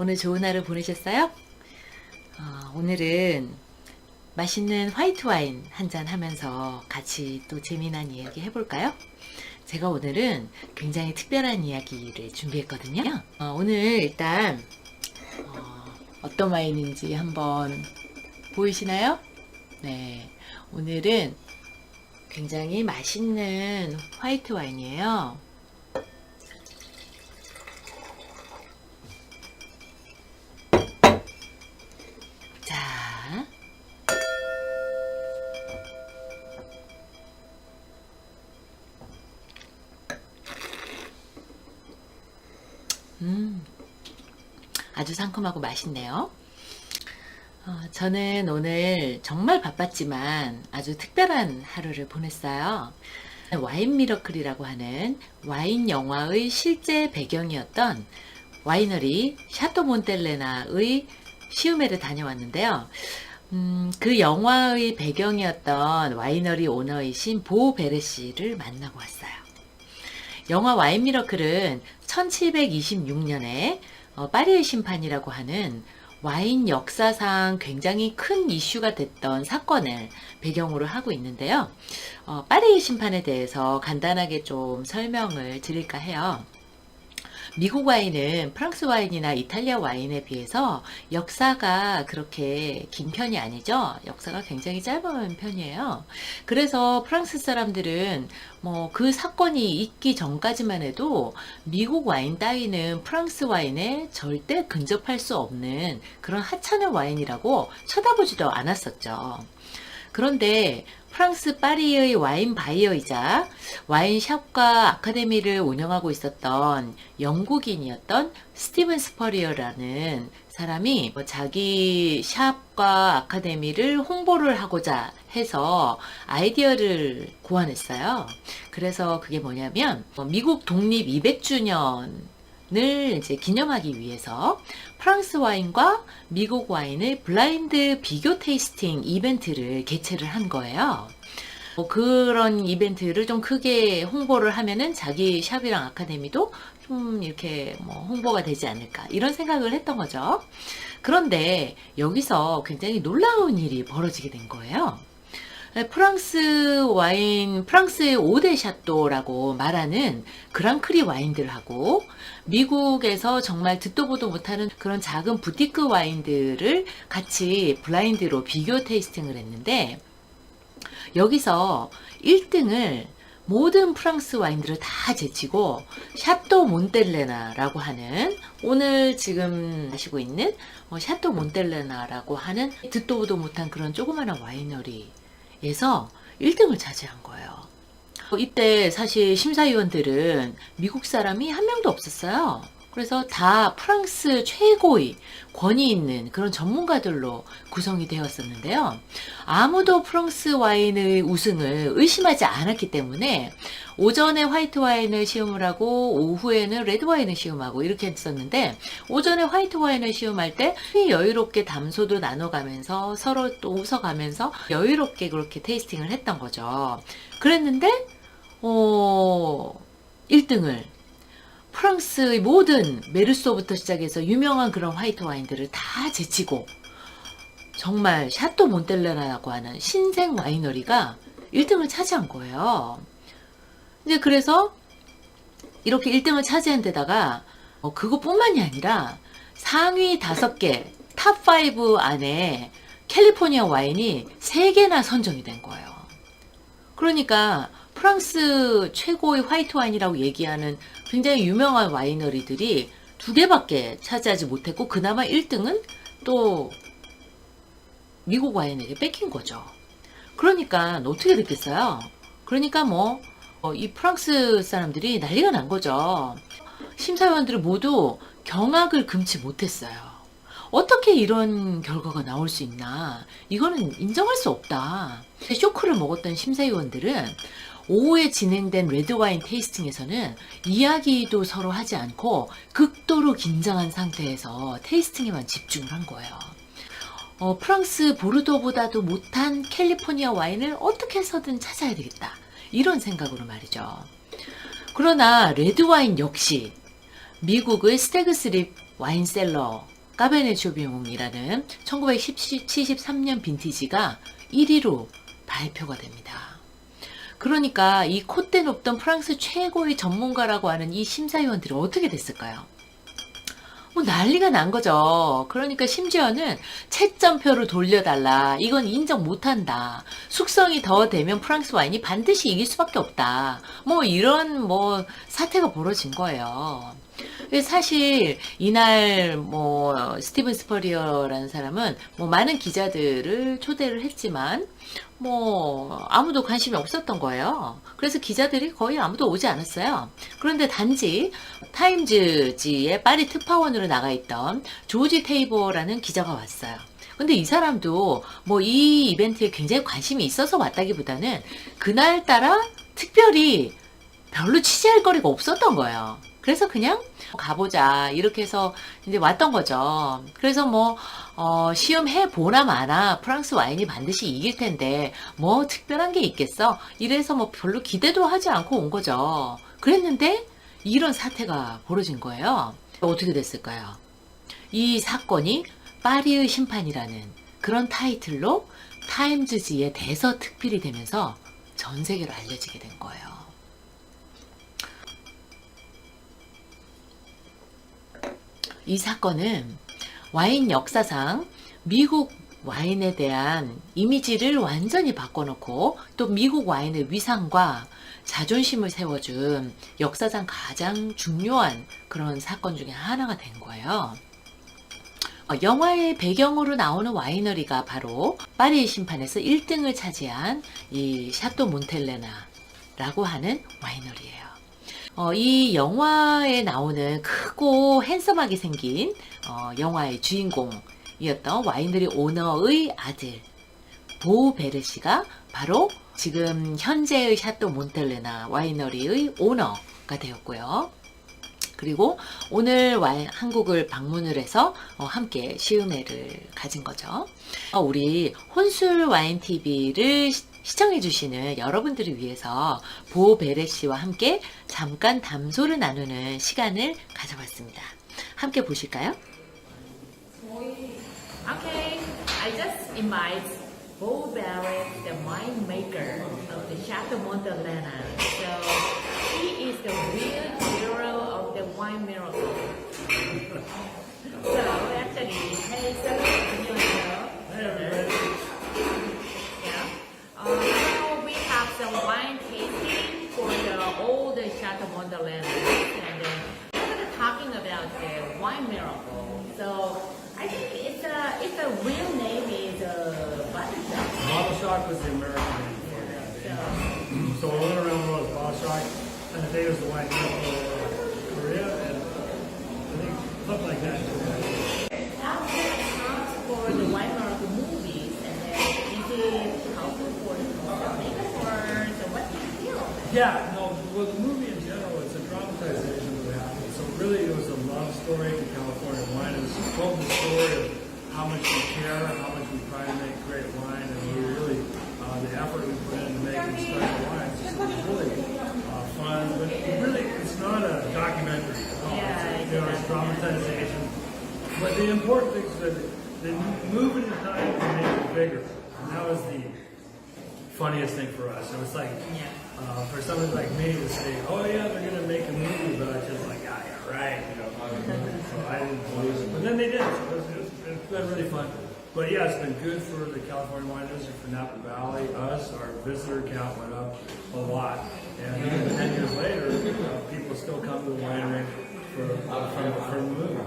오늘 좋은 하루 보내셨어요? 오늘은 맛있는 화이트 와인 한잔 하면서 같이 또 재미난 이야기 해볼까요? 제가 오늘은 굉장히 특별한 이야기를 준비했거든요. 오늘 일단 어떤 와인인지 한번 보이시나요? 네, 오늘은 굉장히 맛있는 화이트 와인이에요. 자, 아주 상큼하고 맛있네요. 저는 오늘 정말 바빴지만 아주 특별한 하루를 보냈어요. 와인 미러클이라고 하는 와인 영화의 실제 배경이었던 와이너리 샤또 몬텔레나의 시우메를 다녀왔는데요. 그 영화의 배경이었던 와이너리 오너이신 보 베레시를 만나고 왔어요. 영화 와인 미러클은 1726년에 파리의 심판이라고 하는 와인 역사상 굉장히 큰 이슈가 됐던 사건을 배경으로 하고 있는데요. 파리의 심판에 대해서 간단하게 좀 설명을 드릴까 해요. 미국 와인은 프랑스 와인이나 이탈리아 와인에 비해서 역사가 그렇게 긴 편이 아니죠. 역사가 굉장히 짧은 편이에요. 그래서 프랑스 사람들은 뭐 그 사건이 있기 전까지만 해도 미국 와인 따위는 프랑스 와인에 절대 근접할 수 없는 그런 하찮은 와인이라고 쳐다보지도 않았었죠. 그런데 프랑스 파리의 와인 바이어이자 와인샵과 아카데미를 운영하고 있었던 영국인이었던 스티븐 스퍼리어라는 사람이 자기 샵과 아카데미를 홍보를 하고자 해서 아이디어를 고안했어요. 그래서 그게 뭐냐면 미국 독립 200주년 을 이제 기념하기 위해서 프랑스 와인과 미국 와인의 블라인드 비교 테이스팅 이벤트를 개최를 한 거예요. 그런 이벤트를 좀 크게 홍보를 하면은 자기 샵이랑 아카데미도 좀 이렇게 홍보가 되지 않을까 이런 생각을 했던 거죠. 그런데 여기서 굉장히 놀라운 일이 벌어지게 된 거예요. 프랑스 와인, 프랑스의 5대 샤또라고 말하는 그랑크리 와인들하고 미국에서 정말 듣도 보도 못하는 그런 작은 부티크 와인들을 같이 블라인드로 비교 테이스팅을 했는데 여기서 1등을 모든 프랑스 와인들을 다 제치고 샤또 몬텔레나라고 하는 오늘 지금 마시고 있는 샤또 몬텔레나라고 하는 듣도 보도 못한 그런 조그마한 와이너리 에서 1등을 차지한 거예요. 이때 사실 심사위원들은 미국 사람이 한 명도 없었어요. 그래서 다 프랑스 최고의 권위 있는 그런 전문가들로 구성이 되었었는데요. 아무도 프랑스 와인의 우승을 의심하지 않았기 때문에 오전에 화이트 와인을 시음을 하고 오후에는 레드 와인을 시음하고 이렇게 했었는데 오전에 화이트 와인을 시음할 때 여유롭게 담소도 나눠가면서 서로 또 웃어가면서 여유롭게 그렇게 테이스팅을 했던 거죠. 그랬는데 1등을 프랑스의 모든 메르소부터 시작해서 유명한 그런 화이트 와인들을 다 제치고 정말 샤또 몬텔레나라고 하는 신생 와이너리가 1등을 차지한 거예요. 이제 그래서 이렇게 1등을 차지한 데다가 그것뿐만이 아니라 상위 5개 탑5 안에 캘리포니아 와인이 3개나 선정이 된 거예요. 그러니까 프랑스 최고의 화이트 와인이라고 얘기하는 굉장히 유명한 와이너리들이 2개밖에 차지하지 못했고 그나마 1등은 또 미국 와인에게 뺏긴 거죠. 그러니까 어떻게 됐겠어요? 그러니까 이 프랑스 사람들이 난리가 난 거죠. 심사위원들이 모두 경악을 금치 못했어요. 어떻게 이런 결과가 나올 수 있나? 이거는 인정할 수 없다. 쇼크를 먹었던 심사위원들은 오후에 진행된 레드와인 테이스팅에서는 이야기도 서로 하지 않고 극도로 긴장한 상태에서 테이스팅에만 집중을 한 거예요. 프랑스 보르도보다도 못한 캘리포니아 와인을 어떻게 해서든 찾아야 되겠다. 이런 생각으로 말이죠. 그러나 레드와인 역시 미국의 스태그스립 와인셀러 까베네 쇼비뇽이라는 1973년 빈티지가 1위로 발표가 됩니다. 그러니까 이 콧대 높던 프랑스 최고의 전문가라고 하는 이 심사위원들이 어떻게 됐을까요? 뭐 난리가 난 거죠. 그러니까 심지어는 채점표를 돌려달라. 이건 인정 못한다. 숙성이 더 되면 프랑스 와인이 반드시 이길 수밖에 없다. 뭐 이런 뭐 사태가 벌어진 거예요. 사실 이날 뭐 스티븐 스퍼리어라는 사람은 뭐 많은 기자들을 초대를 했지만 뭐 아무도 관심이 없었던 거예요. 그래서 기자들이 거의 아무도 오지 않았어요. 그런데 단지 타임즈지의 파리 특파원으로 나가 있던 조지 테이버라는 기자가 왔어요. 근데 이 사람도 뭐 이 이벤트에 굉장히 관심이 있어서 왔다기보다는 그날따라 특별히 별로 취재할 거리가 없었던 거예요. 그래서 그냥 가보자 이렇게 해서 이제 왔던 거죠. 그래서 뭐 시험 해보나 마나 프랑스 와인이 반드시 이길 텐데 뭐 특별한 게 있겠어? 이래서 뭐 별로 기대도 하지 않고 온 거죠. 그랬는데 이런 사태가 벌어진 거예요. 어떻게 됐을까요? 이 사건이 파리의 심판이라는 그런 타이틀로 타임즈지의 대서 특필이 되면서 전 세계로 알려지게 된 거예요. 이 사건은 와인 역사상 미국 와인에 대한 이미지를 완전히 바꿔놓고 또 미국 와인의 위상과 자존심을 세워준 역사상 가장 중요한 그런 사건 중에 하나가 된 거예요. 영화의 배경으로 나오는 와이너리가 바로 파리의 심판에서 1등을 차지한 이 샤또 몬텔레나라고 하는 와이너리예요. 이 영화에 나오는 크고 핸섬하게 생긴 영화의 주인공이었던 와이너리 오너의 아들 보 베르시가 바로 지금 현재의 샤또 몬텔레나 와이너리의 오너가 되었고요. 그리고 오늘 한국을 방문을 해서 함께 시음회를 가진 거죠. 우리 혼술 와인 TV를 시청해 주시는 여러분들을 위해서 보 베레 씨와 함께 잠깐 담소를 나누는 시간을 가져봤습니다. 함께 보실까요? Okay, I just invite Bo Barrett, the winemaker of the Chateau Montelena. So he is the real hero of the wine miracle. So actually, hey, yeah. Now we have some wine tasting for the old Chateau Montelena, and we're talking about the wine miracle. So I think it's a real name is Bottle Shock. Bottle Shock was the American name for it. So we went around the world with Bottle Shock, and the day was the wine miracle of Korea, and I think something like that. How can it count for the wine miracle movies, and then is it helpful for the filmmaker, or so what do you feel? Yeah, no, well, the movie in general is a dramatization of what happened. So really, it was a love story to California wine. It was told the story of how much we care, how much we try to make great wine, and we really, the effort we put in to make these special wines. So it's really fun, but really, it's not a documentary at all. It's dramatization. But the important thing is that they move in the time to make it bigger. And that was the funniest thing for us. It was like, for somebody like me to say, oh yeah, they're going to make a movie, but I was just like, yeah, right. So I didn't believe it. But then they did. So it's been really fun. But yeah, it's been good for the California wine industry, for Napa Valley. Our visitor count went up a lot. And even 10 years later, people still come to the winery for the movie.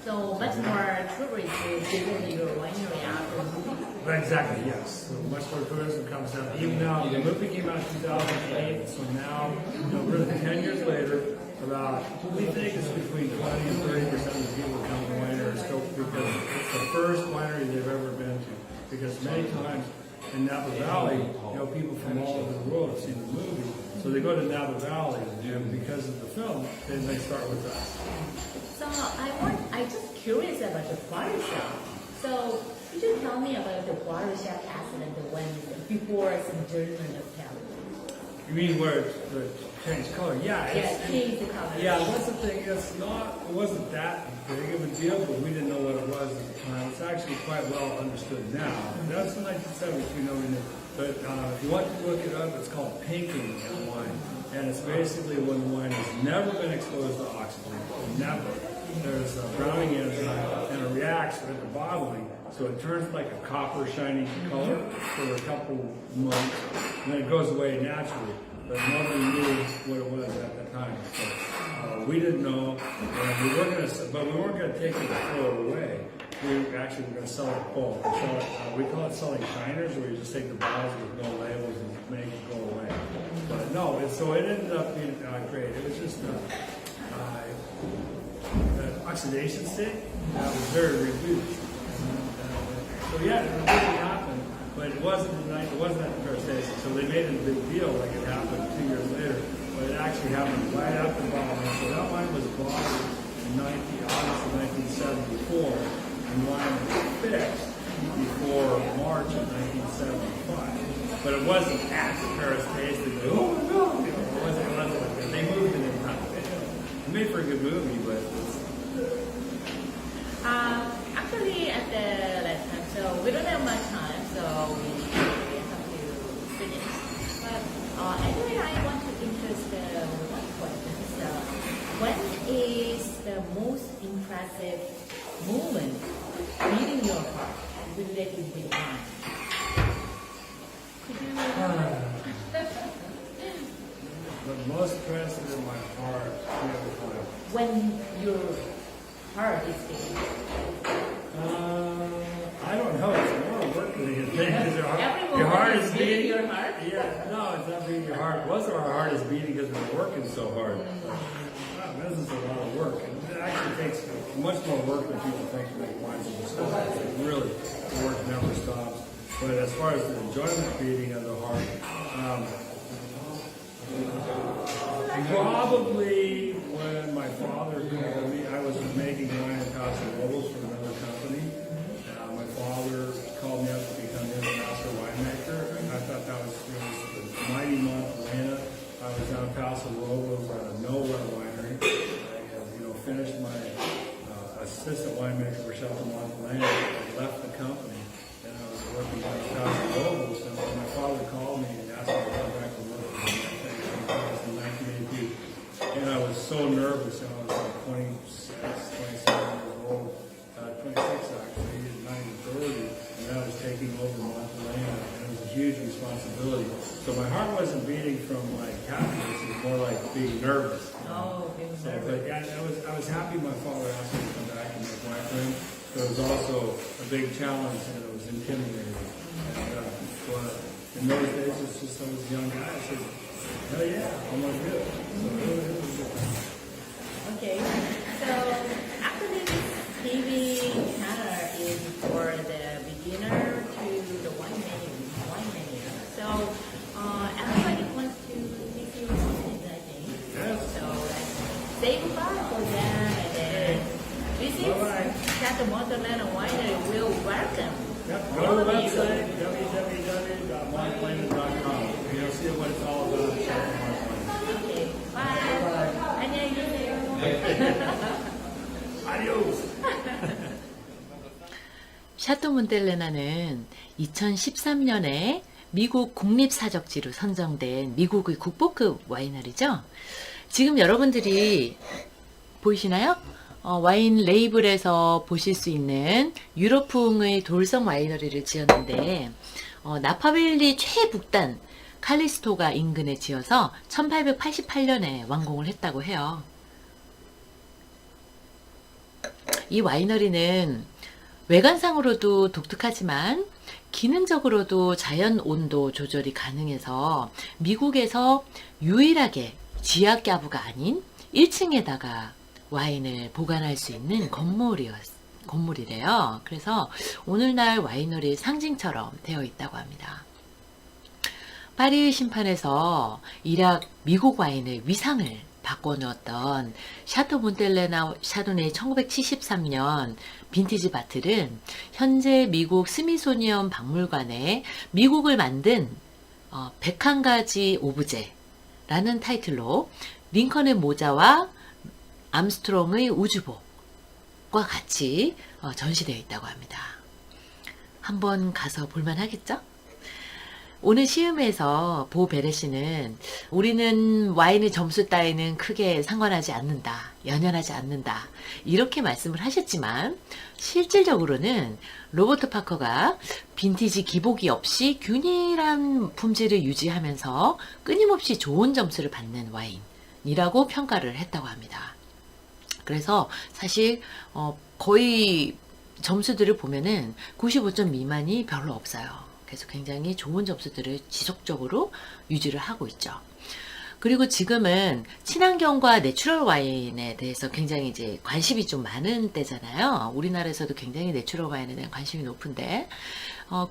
So much more tourists will visit your winery after the movie. Exactly, yes. So much more tourism comes up. Even now, the movie came out in 2008, so now, really 10 years later, we think it's between 20 and 30% of the people who come to the winery are still, because it's the first winery they've ever been to. Because many times in Napa Valley, people from all over the world have seen the movie, so they go to Napa Valley, and because of the film, then they start with us. So I'm just curious about the Bottle Shock. So could you tell me about the Bottle Shock accident when before some journeyman of California? You mean where the change color? Yeah, Yeah, change the color. yeah. That's the thing. It wasn't that big of a deal, but we didn't know what it was at the time. It's actually quite well understood now. That's in 1972. Nobody knew. But if you want to look it up, it's called pinking in wine, and it's basically when the wine has never been exposed to oxygen. Never. There's a browning enzyme, and it reacts with the bottling, so it turns like a copper shiny color for a couple months, and then it goes away naturally. But nobody knew what it was at the time. So we didn't know, and we weren't going to. But we weren't going to take it and throw it away. We actually were going to sell it bulk. We call it selling shiners, where you just take the bottles with no labels and make it go away. But no, so it ended up being great. It was just an oxidation state that was very reduced. So yeah, it really happened, but it wasn't at the first station. So they made it a big deal, like it happened 2 years later, but it actually happened right after bottling. So that wine was bottled in August of 1974, and wine was fixed before March of 1975. But it wasn't at the Paris tasting. Oh my God! It wasn't like that. They moved it in time. It made for a good movie, but. Actually, at the last time, so we don't have much time, so we have to finish. But anyway, I want to interest one question. So, when is the most impressive moment reading your heart related with wine? Could you? The most present in my heart. When your heart is beating. I don't know. It's more work than you think. Every Your heart moment is is beating beating. your heart? Yeah, no, it's not beating your heart. Most of our heart is beating because we're working so hard. Wow, this is a lot of work. And it actually takes much more work than people think to make wines in the store. Like, really, the work never stops. But as far as the enjoyment beating of the heart, probably when my father called me, I was making wine in Paso Robles for another company. My father called me up to become his master winemaker. And I thought that was a mighty month Elena. I was down in Paso Robles at a Nowhere winery. I finished my assistant winemaker for Shelton Montelena. I left the company and I was working down in Paso Robles. And when my father called me and asked me to come back to work for him, in 1982. And I was so nervous. I was like 27 years old. 26 actually, not even 30. And I was taking over Montelena. And it was a huge responsibility. So my heart wasn't beating from like happiness. It was more like being nervous. Oh, being So, nervous. but yeah, I was happy my father asked me to come back and make wine for him. But it was also a big challenge and it was intimidating. And but in those days, it's just I was a young guy. I said, hell yeah, I'm gonna do it. So it was good. Okay, so actually this TV channel is for the beginner to the wine menu. So everybody wants to make your wine, I think. Yes. So say goodbye for them and then visit Bye-bye. Chateau Montelena Winery will welcome Yep. all Go to of the you. website, www.montplanet.com. And you'll see what it's all about. Okay, bye. 안녕히 계세요. Adios. 샤또 몬텔레나는 2013년에 미국 국립사적지로 선정된 미국의 국보급 와이너리죠. 지금 여러분들이 보이시나요? 와인 레이블에서 보실 수 있는 유럽풍의 돌성 와이너리를 지었는데 나파밸리 최북단 칼리스토가 인근에 지어서 1888년에 완공을 했다고 해요. 이 와이너리는 외관상으로도 독특하지만 기능적으로도 자연 온도 조절이 가능해서 미국에서 유일하게 지하가부가 아닌 1층에다가 와인을 보관할 수 있는 건물이래요. 그래서 오늘날 와이너리의 상징처럼 되어 있다고 합니다. 파리의 심판에서 일약 미국 와인의 위상을 바꿔놓았던 샤또 몬텔레나 샤도네 1973년 빈티지 바틀은 현재 미국 스미소니언 박물관에 미국을 만든 101가지 오브제라는 타이틀로 링컨의 모자와 암스트롱의 우주복과 같이 전시되어 있다고 합니다. 한번 가서 볼만 하겠죠? 오늘 시음에서 보 베레시는 우리는 와인의 점수 따위는 크게 상관하지 않는다, 연연하지 않는다 이렇게 말씀을 하셨지만 실질적으로는 로버트 파커가 빈티지 기복이 없이 균일한 품질을 유지하면서 끊임없이 좋은 점수를 받는 와인이라고 평가를 했다고 합니다. 그래서 사실 거의 점수들을 보면은 95점 미만이 별로 없어요. 그래서 굉장히 좋은 점수들을 지속적으로 유지를 하고 있죠. 그리고 지금은 친환경과 내추럴 와인에 대해서 굉장히 이제 관심이 좀 많은 때잖아요. 우리나라에서도 굉장히 내추럴 와인에 대한 관심이 높은데,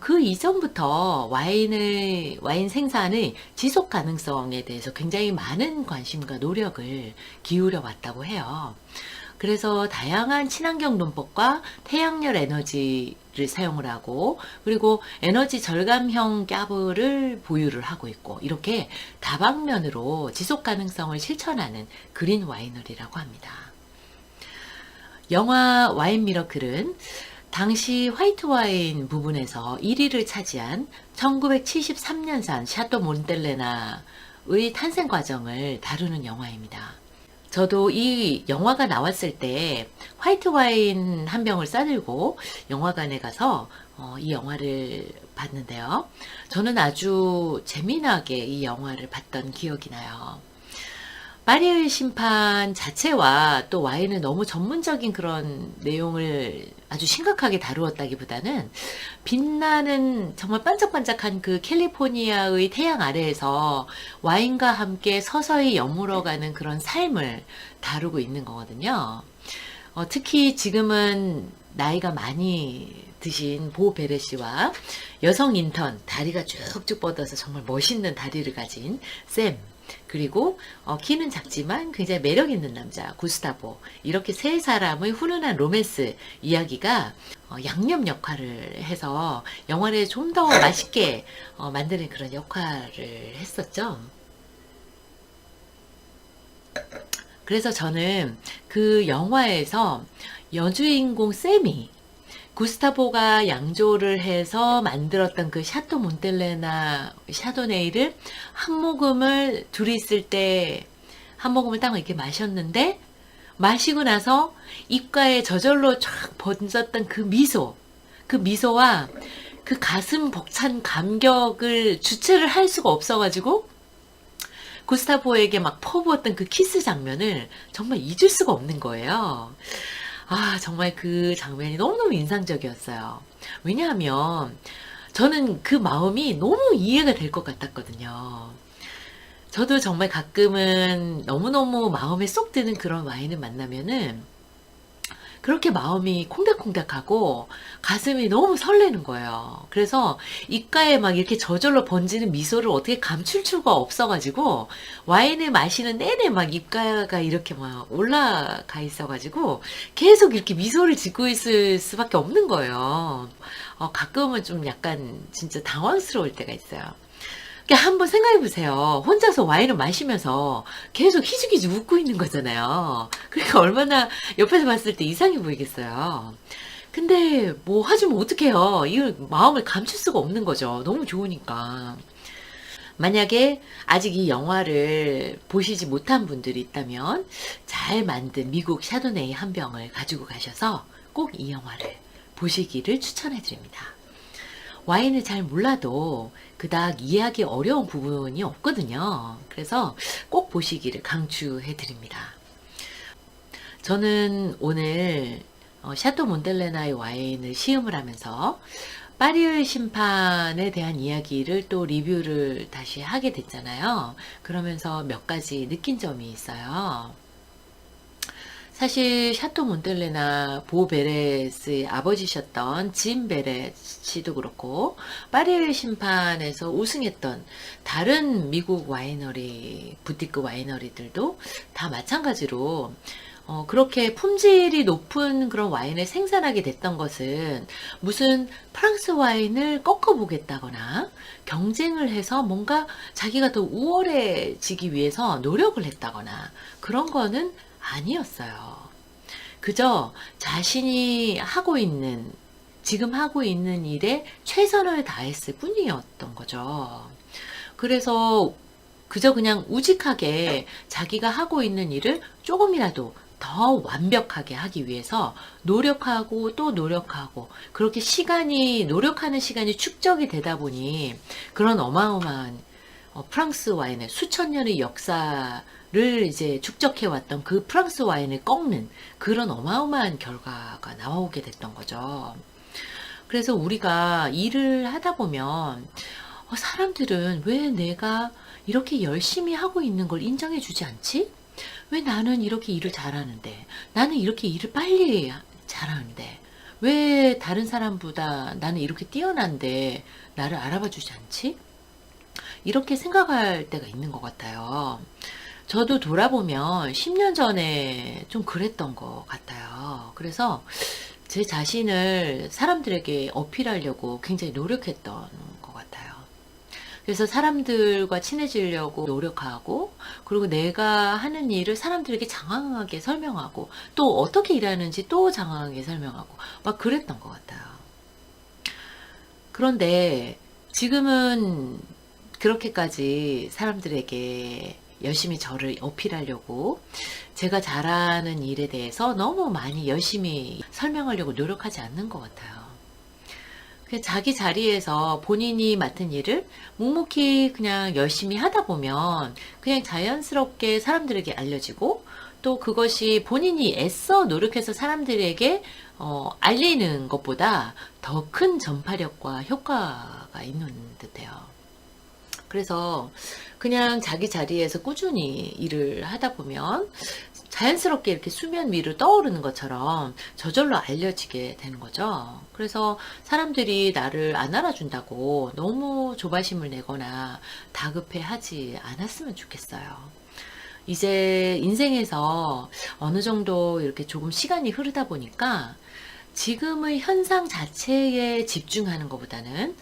그 이전부터 와인 생산의 지속 가능성에 대해서 굉장히 많은 관심과 노력을 기울여 왔다고 해요. 그래서 다양한 친환경 논법과 태양열 에너지를 사용을 하고, 그리고 에너지 절감형 꺄브를 보유를 하고 있고, 이렇게 다방면으로 지속 가능성을 실천하는 그린 와이너리라고 합니다. 영화 와인 미러클은 당시 화이트 와인 부분에서 1위를 차지한 1973년산 샤또 몬텔레나의 탄생 과정을 다루는 영화입니다. 저도 이 영화가 나왔을 때 화이트 와인 한 병을 싸들고 영화관에 가서 이 영화를 봤는데요. 저는 아주 재미나게 이 영화를 봤던 기억이 나요. 파리의 심판 자체와 또 와인을 너무 전문적인 그런 내용을 아주 심각하게 다루었다기보다는 빛나는 정말 반짝반짝한 그 캘리포니아의 태양 아래에서 와인과 함께 서서히 여물어가는 그런 삶을 다루고 있는 거거든요. 특히 지금은 나이가 많이 드신 보 베레시와 여성 인턴, 다리가 쭉쭉 뻗어서 정말 멋있는 다리를 가진 샘, 그리고 키는 작지만 굉장히 매력 있는 남자 구스타보, 이렇게 세 사람의 훈훈한 로맨스 이야기가 양념 역할을 해서 영화를 좀 더 맛있게 만드는 그런 역할을 했었죠. 그래서 저는 그 영화에서 여주인공 샘이 구스타보가 양조를 해서 만들었던 그 샤또 몬텔레나 샤도네이를 한 모금을 둘이 있을 때 한 모금을 딱 이렇게 마셨는데, 마시고 나서 입가에 저절로 쫙 번졌던 그 미소와 그 가슴 벅찬 감격을 주체를 할 수가 없어가지고 구스타보에게 막 퍼부었던 그 키스 장면을 정말 잊을 수가 없는 거예요. 정말 그 장면이 너무너무 인상적이었어요. 왜냐하면 저는 그 마음이 너무 이해가 될 것 같았거든요. 저도 정말 가끔은 너무너무 마음에 쏙 드는 그런 와인을 만나면은 그렇게 마음이 콩닥콩닥하고 가슴이 너무 설레는 거예요. 그래서 입가에 막 이렇게 저절로 번지는 미소를 어떻게 감출 수가 없어가지고 와인을 마시는 내내 막 입가가 이렇게 막 올라가 있어가지고 계속 이렇게 미소를 짓고 있을 수밖에 없는 거예요. 가끔은 좀 약간 진짜 당황스러울 때가 있어요. 그러니까 한번 생각해 보세요. 혼자서 와인을 마시면서 계속 희죽희죽 웃고 있는 거잖아요. 그러니까 얼마나 옆에서 봤을 때 이상해 보이겠어요. 근데 뭐 하지면 어떡해요. 이 마음을 감출 수가 없는 거죠. 너무 좋으니까. 만약에 아직 이 영화를 보시지 못한 분들이 있다면 잘 만든 미국 샤도네이 한 병을 가지고 가셔서 꼭 이 영화를 보시기를 추천해 드립니다. 와인을 잘 몰라도 그닥 이해하기 어려운 부분이 없거든요. 그래서 꼭 보시기를 강추해 드립니다. 저는 오늘 샤또 몬텔레나의 와인을 시음을 하면서 파리의 심판에 대한 이야기를 또 리뷰를 다시 하게 됐잖아요. 그러면서 몇 가지 느낀 점이 있어요. 사실 샤또 몬텔레나 보 베렛의 아버지셨던 짐 베렛이도 그렇고 파리의 심판에서 우승했던 다른 미국 와이너리, 부티크 와이너리들도 다 마찬가지로 그렇게 품질이 높은 그런 와인을 생산하게 됐던 것은 무슨 프랑스 와인을 꺾어보겠다거나 경쟁을 해서 뭔가 자기가 더 우월해지기 위해서 노력을 했다거나 그런 거는 아니었어요. 그저 자신이 지금 하고 있는 일에 최선을 다했을 뿐이었던 거죠. 그래서 그저 그냥 우직하게 자기가 하고 있는 일을 조금이라도 더 완벽하게 하기 위해서 노력하고 또 노력하고 그렇게 노력하는 시간이 축적이 되다 보니 그런 어마어마한 프랑스 와인의 수천 년의 역사를 이제 축적해왔던 그 프랑스 와인을 꺾는 그런 어마어마한 결과가 나오게 됐던 거죠. 그래서 우리가 일을 하다 보면 사람들은 왜 내가 이렇게 열심히 하고 있는 걸 인정해 주지 않지? 왜 나는 이렇게 일을 잘하는데, 나는 이렇게 일을 빨리 잘하는데, 왜 다른 사람보다 나는 이렇게 뛰어난데 나를 알아봐 주지 않지? 이렇게 생각할 때가 있는 것 같아요. 저도 돌아보면 10년 전에 좀 그랬던 것 같아요. 그래서 제 자신을 사람들에게 어필하려고 굉장히 노력했던 것 같아요. 그래서 사람들과 친해지려고 노력하고, 그리고 내가 하는 일을 사람들에게 장황하게 설명하고, 또 어떻게 일하는지 또 장황하게 설명하고, 막 그랬던 것 같아요. 그런데 지금은 그렇게까지 사람들에게 열심히 저를 어필하려고 제가 잘하는 일에 대해서 너무 많이 열심히 설명하려고 노력하지 않는 것 같아요. 자기 자리에서 본인이 맡은 일을 묵묵히 그냥 열심히 하다 보면 그냥 자연스럽게 사람들에게 알려지고 또 그것이 본인이 애써 노력해서 사람들에게 알리는 것보다 더 큰 전파력과 효과가 있는 듯해요. 그래서 그냥 자기 자리에서 꾸준히 일을 하다 보면 자연스럽게 이렇게 수면 위로 떠오르는 것처럼 저절로 알려지게 되는 거죠. 그래서 사람들이 나를 안 알아준다고 너무 조바심을 내거나 다급해 하지 않았으면 좋겠어요. 이제 인생에서 어느 정도 이렇게 조금 시간이 흐르다 보니까 지금의 현상 자체에 집중하는 것보다는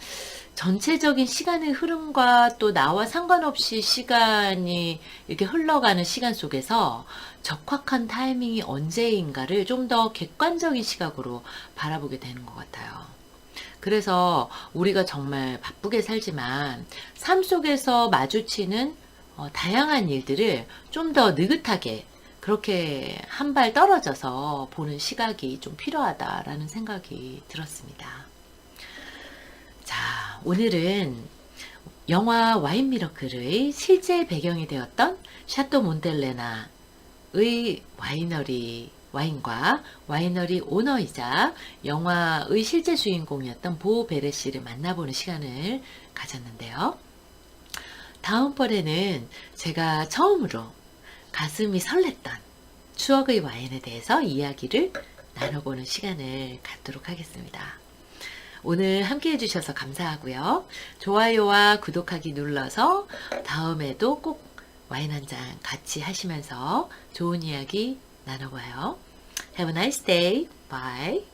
전체적인 시간의 흐름과 또 나와 상관없이 시간이 이렇게 흘러가는 시간 속에서 적확한 타이밍이 언제인가를 좀 더 객관적인 시각으로 바라보게 되는 것 같아요. 그래서 우리가 정말 바쁘게 살지만 삶 속에서 마주치는 다양한 일들을 좀 더 느긋하게 그렇게 한 발 떨어져서 보는 시각이 좀 필요하다라는 생각이 들었습니다. 자, 오늘은 영화 와인 미러클의 실제 배경이 되었던 샤또 몬텔레나의 와인과 와이너리 오너이자 영화의 실제 주인공이었던 보 베레시를 만나보는 시간을 가졌는데요. 다음번에는 제가 처음으로 가슴이 설렜던 추억의 와인에 대해서 이야기를 나눠보는 시간을 갖도록 하겠습니다. 오늘 함께 해주셔서 감사하고요. 좋아요와 구독하기 눌러서 다음에도 꼭 와인 한 잔 같이 하시면서 좋은 이야기 나눠봐요. Have a nice day. Bye.